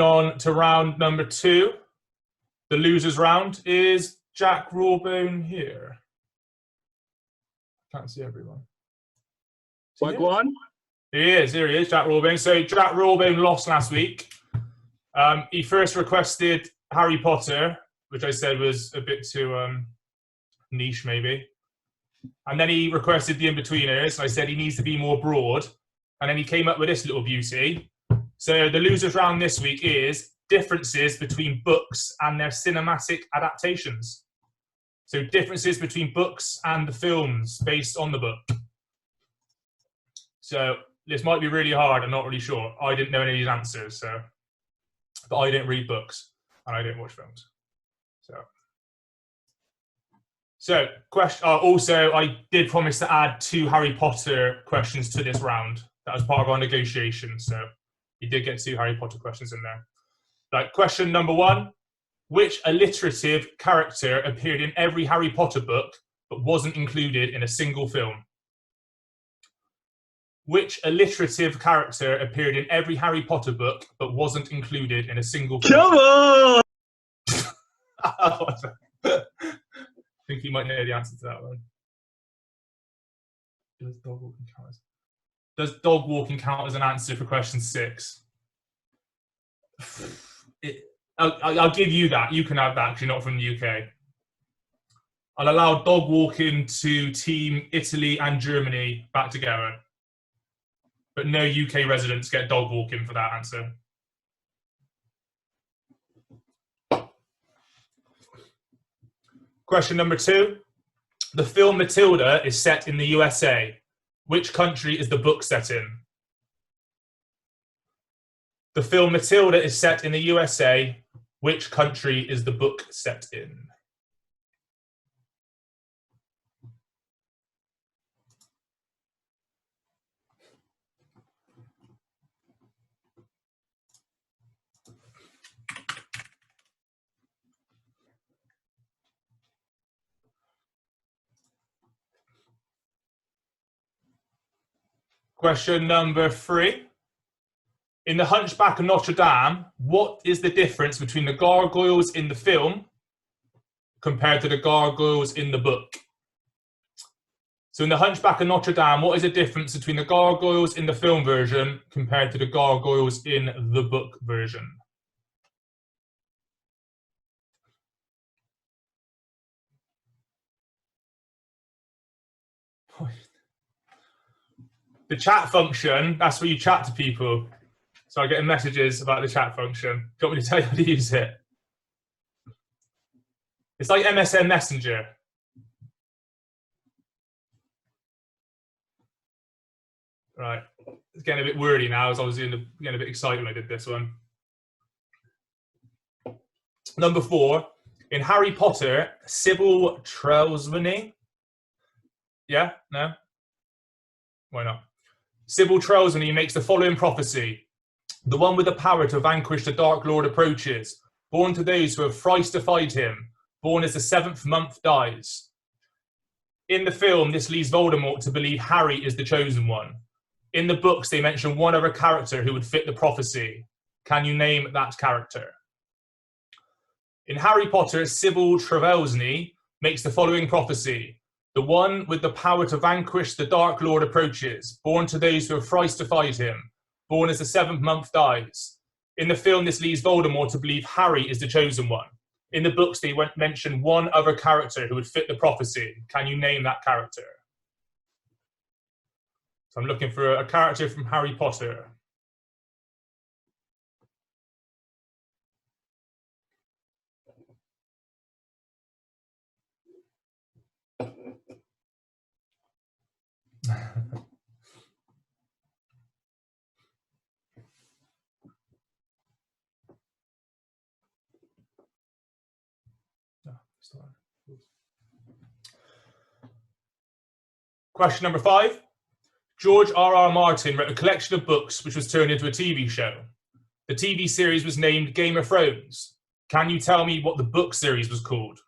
On to round number 2. The losers round. Is Jack Rawbone here? Can't see everyone. Go on. He is. Here he is, Jack Rawbone. So Jack Rawbone lost last week. He first requested Harry Potter, which I said was a bit too niche, maybe. And then he requested The In-Betweeners. I said he needs to be more broad. And then he came up with this little beauty. So the losers round this week is differences between books and their cinematic adaptations. So differences between books and the films based on the book. So this might be really hard. I'm not really sure. I didn't know any of these answers. But I didn't read books and I didn't watch films. So question. Also, I did promise to add 2 Harry Potter questions to this round. That was part of our negotiation. So you did get 2 Harry Potter questions in there. Like question number 1, which alliterative character appeared in every Harry Potter book but wasn't included in a single film? Which alliterative character appeared in every Harry Potter book but wasn't included in a single film? Come on! I think you might know the answer to that one. Does dog walking count as an answer for question 6? I'll give you that. You can have that because you're not from the UK. I'll allow dog walking to Team Italy and Germany back together. But no UK residents get dog walking for that answer. Question number 2. The film Matilda is set in the USA. Which country is the book set in? The film Matilda is set in the USA. Which country is the book set in? Question number 3. In The Hunchback of Notre Dame, what is the difference between the gargoyles in the film compared to the gargoyles in the book? So in The Hunchback of Notre Dame, what is the difference between the gargoyles in the film version compared to the gargoyles in the book version? The chat function, that's where you chat to people. So I get messages about the chat function. Do you want me to tell you how to use it? It's like MSN Messenger. Right, it's getting a bit wordy now. I was obviously getting a bit excited when I did this one. Number 4, in Harry Potter, Sybil Trelawney. Yeah, no? Why not? Sybil Trelawney makes the following prophecy. The one with the power to vanquish the Dark Lord approaches. Born to those who have thrice defied him. Born as the 7th month dies. In the film, this leads Voldemort to believe Harry is the chosen one. In the books, they mention one other character who would fit the prophecy. Can you name that character? In Harry Potter, Sybil Trelawney makes the following prophecy. The one with the power to vanquish the Dark Lord approaches. Born to those who have thrice defied him. Born as the 7th month dies. In the film, this leads Voldemort to believe Harry is the chosen one. In the books, they mention one other character who would fit the prophecy. Can you name that character? So I'm looking for a character from Harry Potter. Question number 5. George R.R. Martin wrote a collection of books which was turned into a TV show. The TV series was named Game of Thrones. Can you tell me what the book series was called?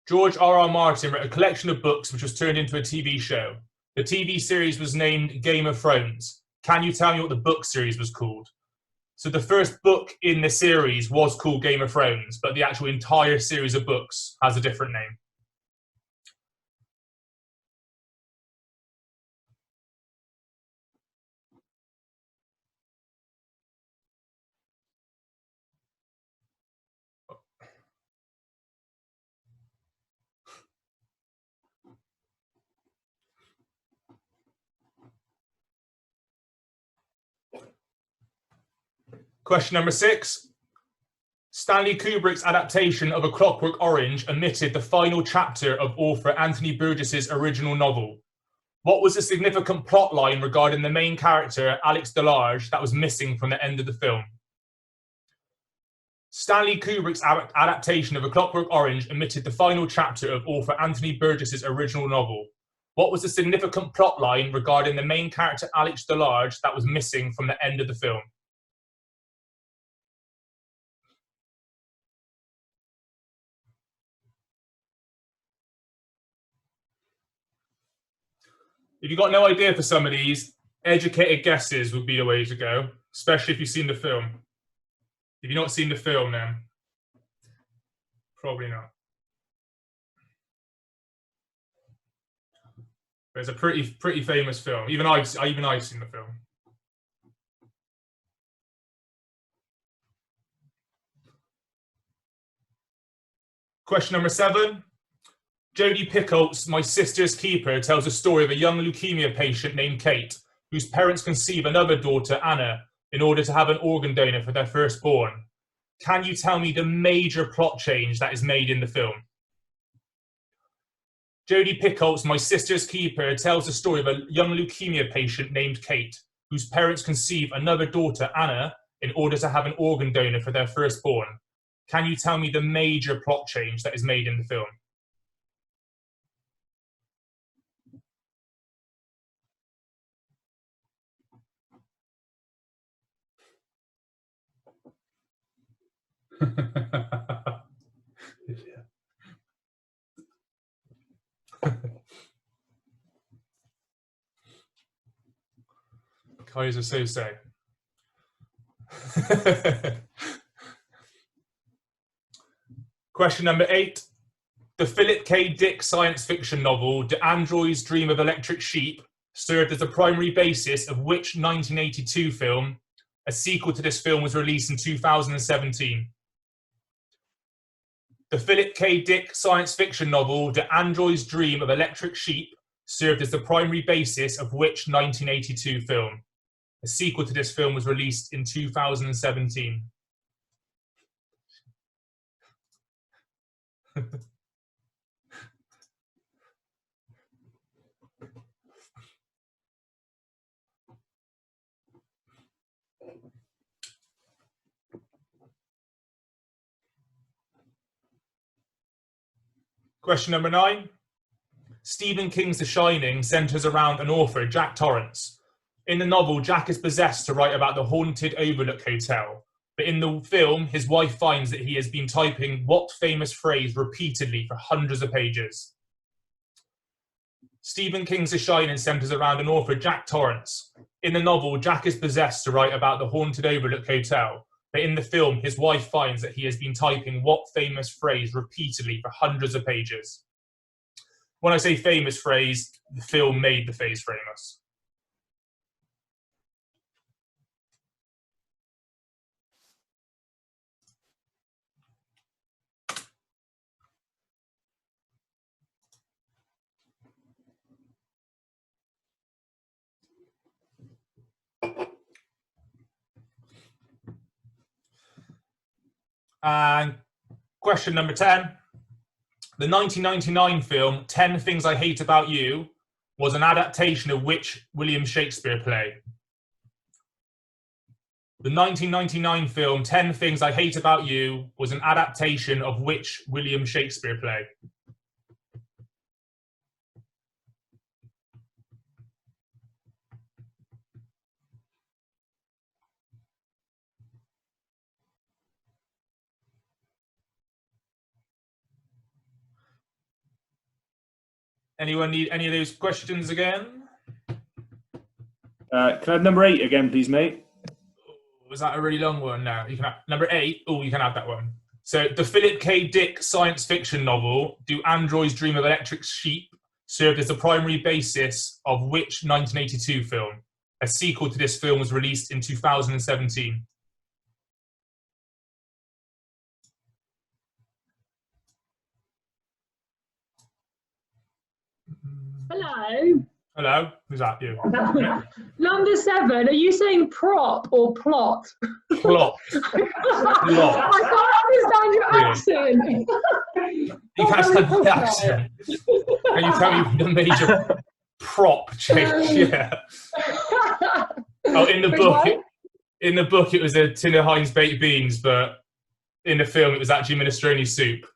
George R.R. Martin wrote a collection of books which was turned into a TV show. The TV series was named Game of Thrones. Can you tell me what the book series was called? So the first book in the series was called Game of Thrones, but the actual entire series of books has a different name. Question number 6. Stanley Kubrick's adaptation of A Clockwork Orange omitted the final chapter of author Anthony Burgess's original novel. What was the significant plot line regarding the main character, Alex Delarge, that was missing from the end of the film? Stanley Kubrick's adaptation of A Clockwork Orange omitted the final chapter of author Anthony Burgess's original novel. What was the significant plot line regarding the main character, Alex Delarge, that was missing from the end of the film? If you've got no idea for some of these, educated guesses would be the way to go, especially if you've seen the film. If you've not seen the film, then probably not. But it's a pretty famous film. Even I've seen the film. Question number 7. Jodie Picoult's My Sister's Keeper tells a story of a young leukemia patient named Kate, whose parents conceive another daughter, Anna, in order to have an organ donor for their firstborn. Can you tell me the major plot change that is made in the film? Jodie Picoult's My Sister's Keeper tells the story of a young leukemia patient named Kate, whose parents conceive another daughter, Anna, in order to have an organ donor for their firstborn. Can you tell me the major plot change that is made in the film? Kaiser Sose. Question number 8. The Philip K. Dick science fiction novel, Do Androids Dream of Electric Sheep, served as the primary basis of which 1982 film? A sequel to this film was released in 2017. The Philip K. Dick science fiction novel, Do Androids Dream of Electric Sheep, served as the primary basis of which 1982 film? A sequel to this film was released in 2017. Question number 9. Stephen King's The Shining centers around an author, Jack Torrance. In the novel, Jack is possessed to write about the haunted Overlook Hotel. But in the film, his wife finds that he has been typing what famous phrase repeatedly for hundreds of pages? Stephen King's The Shining centers around an author, Jack Torrance. In the novel, Jack is possessed to write about the haunted Overlook Hotel. But in the film, his wife finds that he has been typing what famous phrase repeatedly for hundreds of pages? When I say famous phrase, the film made the phrase famous. And question number 10. The 1999 film 10 Things I Hate About You was an adaptation of which William Shakespeare play? The 1999 film 10 Things I Hate About You was an adaptation of which William Shakespeare play? Anyone need any of those questions again? Can I have number 8 again, please, mate? Was that a really long one? No, you can have number 8. Oh, you can have that one. So the Philip K. Dick science fiction novel, Do Androids Dream of Electric Sheep, served as the primary basis of which 1982 film? A sequel to this film was released in 2017. Hello. Hello, who's that? You? Number 7. Are you saying prop or plot? Plot. Plot. I can't understand your accent. You can't stand the accent. Can you tell me the major prop change? Yeah. Oh, in the book, it was a tin of Heinz baked beans, but in the film, it was actually minestrone soup.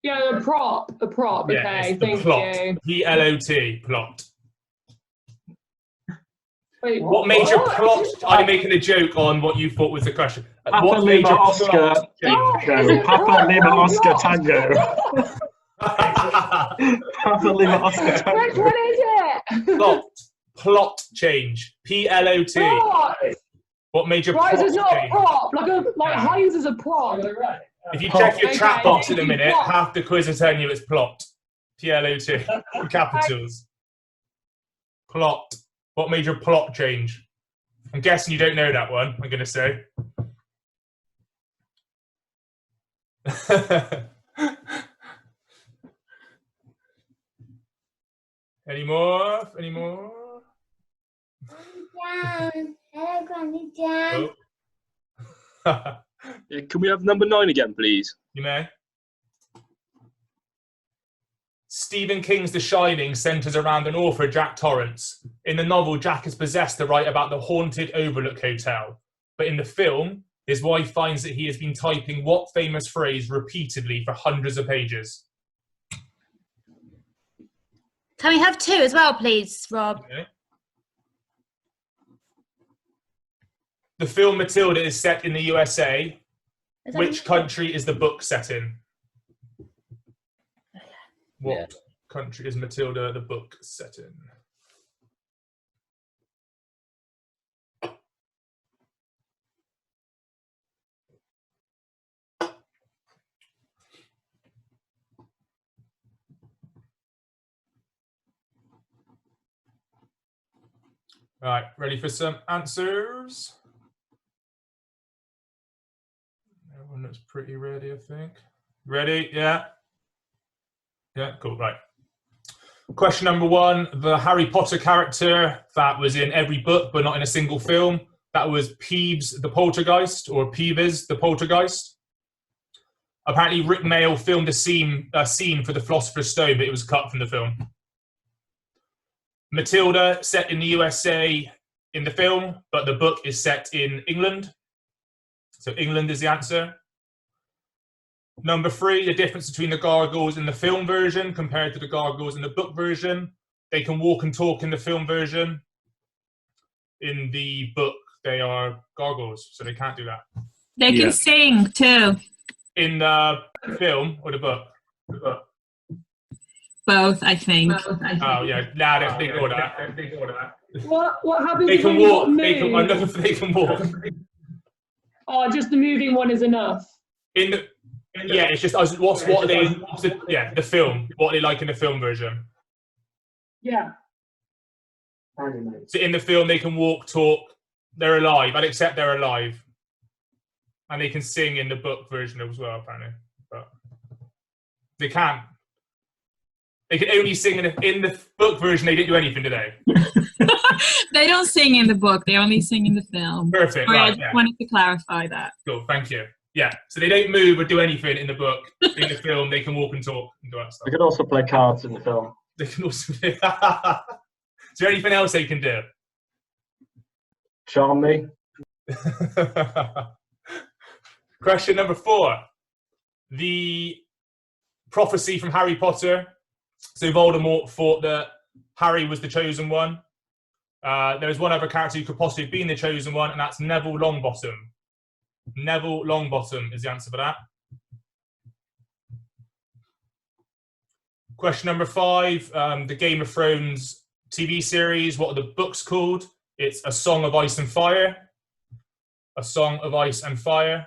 Yeah, a prop. Yeah, Okay, thank plot. you. P-L-O-T, plot. Wait, What major plot? I'm making a joke on what you thought was the question. Papa What Lima major Oscar plot Tango. Papa Lima Oscar Tango. Papa Lima Oscar Which Tango. one is it? Plot change. P-L-O-T. Prop. What major Why is plot it not change? prop? Like Heinz is a prop. If you check your chat Okay, box in a thank you, minute, plot. half the quiz is telling you it's plot. P-L-O-T. Capitals. Plot. What major plot change? I'm guessing you don't know that one, I'm going to say. Any more? Any more? Hello, Granny Jan. Oh. Can we have number 9 again, please? You may. Stephen King's The Shining centres around an author, Jack Torrance. In the novel, Jack is possessed to write about the haunted Overlook Hotel. But in the film, his wife finds that he has been typing what famous phrase repeatedly for hundreds of pages? Can we have 2 as well, please, Rob? Okay. The film Matilda is set in the USA. Is that Which country is the book set in? What country is Matilda the book set in? Right, ready for some answers? Everyone looks pretty ready, I think. Ready? Yeah. Yeah, cool, right. Question number 1, the Harry Potter character that was in every book but not in a single film, that was Peeves the Poltergeist, or Peeves the Poltergeist. Apparently Rick Mayall filmed a scene for the Philosopher's Stone, but it was cut from the film. Matilda, set in the USA in the film, but the book is set in England. So England is the answer. Number 3, the difference between the gargoyles in the film version compared to the gargoyles in the book version. They can walk and talk in the film version. In the book, they are gargoyles, so they can't do that. They can sing too. In the film or the book? The book. Both, I think. Oh yeah, nah, don't think all that. What happens They if can you've walk. got They can. I'm moved? looking for. They can walk. Oh, just the moving one is enough. Yeah, it's just what's the film. What are they like in the film version? Yeah. So in the film, they can walk, talk. They're alive. I'd accept they're alive, and they can sing in the book version as well, apparently. But they can't. They can only sing in the book version. They didn't do anything, did they? They don't sing in the book. They only sing in the film. Perfect. Sorry, I Right, just wanted to clarify that. Cool. Thank you. Yeah. So they don't move or do anything in the book. In the film, they can walk and talk and do that stuff. We could also play cards in the film. They can also. Is there anything else they can do? Charm me. Question number 4. The prophecy from Harry Potter. So Voldemort thought that Harry was the chosen one. There was one other character who could possibly have been the chosen one, and that's Neville Longbottom. Neville Longbottom is the answer for that. Question number 5. The Game of Thrones TV series. What are the books called? It's A Song of Ice and Fire. A Song of Ice and Fire.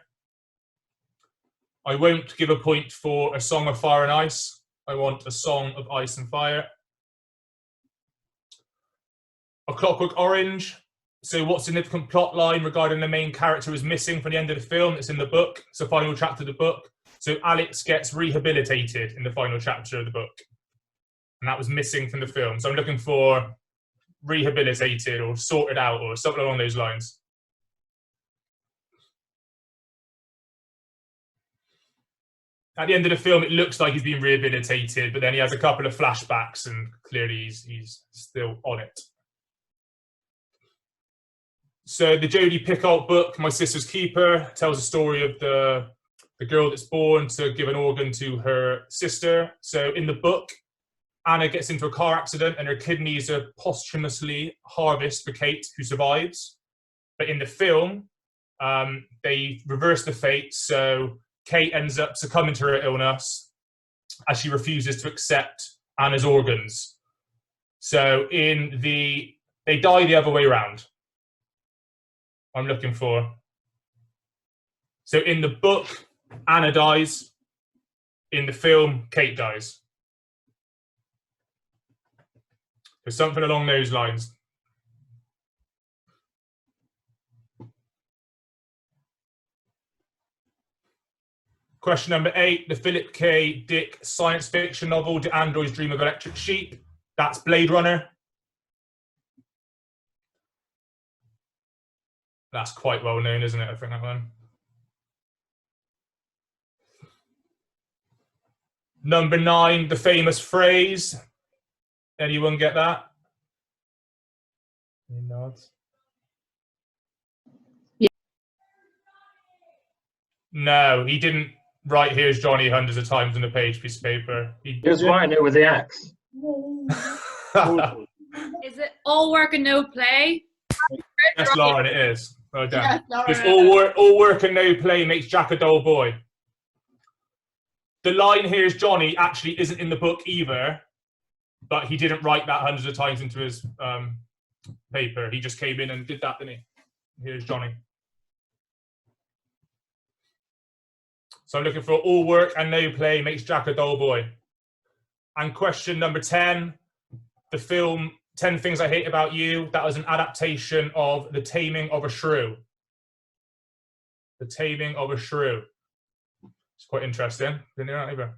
I won't give a point for A Song of Fire and Ice. I want A Song of Ice and Fire. A Clockwork Orange. So what significant plot line regarding the main character is missing from the end of the film? It's in the book. It's the final chapter of the book. So Alex gets rehabilitated in the final chapter of the book. And that was missing from the film. So I'm looking for rehabilitated or sorted out or something along those lines. At the end of the film, it looks like he's been rehabilitated, but then he has a couple of flashbacks and clearly he's still on it. So the Jodie Picoult book, My Sister's Keeper, tells the story of the girl that's born to give an organ to her sister. So in the book, Anna gets into a car accident and her kidneys are posthumously harvested for Kate, who survives. But in the film, they reverse the fate. So Kate ends up succumbing to her illness as she refuses to accept Anna's organs. So they die the other way around. I'm looking for. So in the book, Anna dies. In the film, Kate dies. There's something along those lines. Question number 8, the Philip K. Dick science fiction novel, Do Androids Dream of Electric Sheep? That's Blade Runner. That's quite well known, isn't it? I think that one. Number 9, the famous phrase. Anyone get that? Any nods? Yeah. No, he didn't write "Here's Johnny" hundreds of times on a piece of paper. He was writing it with the axe. Is it all work and no play? Yes, Lauren, it is. Well done. Yes, Lauren. Because all work and no play makes Jack a dull boy. The line "Here's Johnny" actually isn't in the book either, but he didn't write that hundreds of times into his paper. He just came in and did that, didn't he? Here's Johnny. So I'm looking for all work and no play makes Jack a dull boy. And question number 10, the film 10 Things I Hate About You. That was an adaptation of The Taming of a Shrew. The Taming of a Shrew. It's quite interesting. Didn't hear that either.